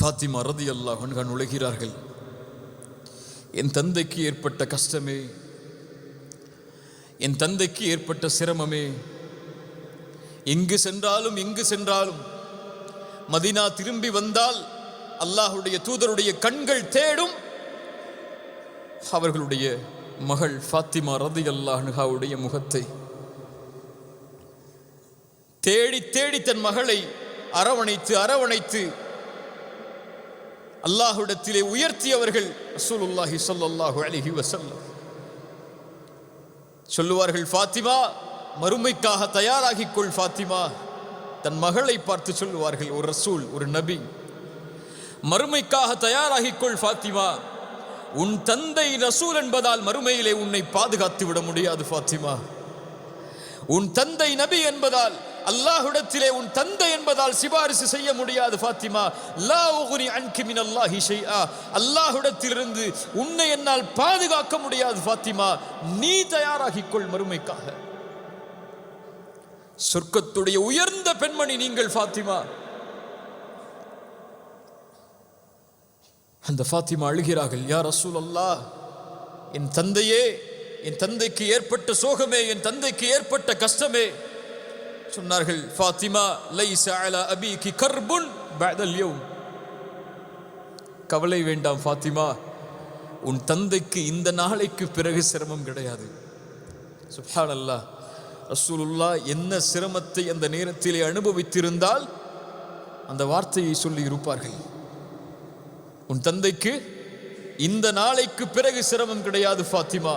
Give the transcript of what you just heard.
ஃபாத்திமா ரலியல்லாஹு அன்ஹா நுழைகிறார்கள். என் தந்தைக்கு ஏற்பட்ட கஷ்டமே, என் தந்தைக்கு ஏற்பட்ட சிரமமே, எங்கு சென்றாலும் மதீனா திரும்பி வந்தால் அல்லாஹ்வுடைய தூதருடைய கண்கள் தேடும் அவர்களுடைய மகள் ஃபாத்திமா ரலியல்லாஹு அன்ஹாவுடைய முகத்தை. தேடி தேடி தன் மகளை அரவணைத்து அல்லாஹ்விடத்திலே உயர்த்தியவர்கள் ரசூலுல்லாஹி ஸல்லல்லாஹு அலைஹி வஸல்லம். சொல்லுவார்கள், ஃபாத்திமா மறுமைக்காக தயாராகிக் கொள். ஃபாத்திமா தன் மகளை பார்த்து சொல்லுவார்கள், ஒரு ரசூல், ஒரு நபி, மறுமைக்காக தயாராகிக் கொள் ஃபாத்திமா. உன் தந்தை ரசூல் என்பதால் மறுமையிலே உன்னை பாதுகாத்து விட முடியாது ஃபாத்திமா. உன் தந்தை நபி என்பதால், அல்லாஹ்விடத்திலே உன் தந்தை என்பதால் சிபாரிசு செய்ய முடியாது ஃபாத்திமா. லா உக்னி அன்கி மினல்லாஹி ஷைஆ, அல்லாஹ்விடத்திலிருந்து உன்னை என்னால் பாதுகாக்க முடியாது ஃபாத்திமா. நீ தயாராகிக்கொள் மறுமைக்காக. சொர்க்கத்துடைய உயர்ந்த பெண்மணி நீங்கள் ஃபாத்திமா. அந்த ஃபாத்திமா அழுகிறார்கள், யா ரசூலல்லாஹ், என் தந்தையே, என் தந்தைக்கு ஏற்பட்ட சோகமே, என் தந்தைக்கு ஏற்பட்ட கஷ்டமே. சொன்னார்கள், ஃபாத்திமா லைஸ அலா அபீகி கர்புன் பஅதல் யௌம். கவலை வேண்டாம் ஃபாத்திமா, உன் தந்தைக்கு இந்த நாளைக்கு பிறகு சிரமம் கிடையாது. சுப்ஹானல்லாஹ், ரசூலுல்லாஹ் என்ன சிரமத்தை அந்த நேரத்திலே அனுபவித்திருந்தால் அந்த வார்த்தையை சொல்லி இருப்பார்கள். உன் தந்தைக்கு இந்த நாளைக்கு பிறகு சிரமம் கிடையாது ஃபாத்திமா.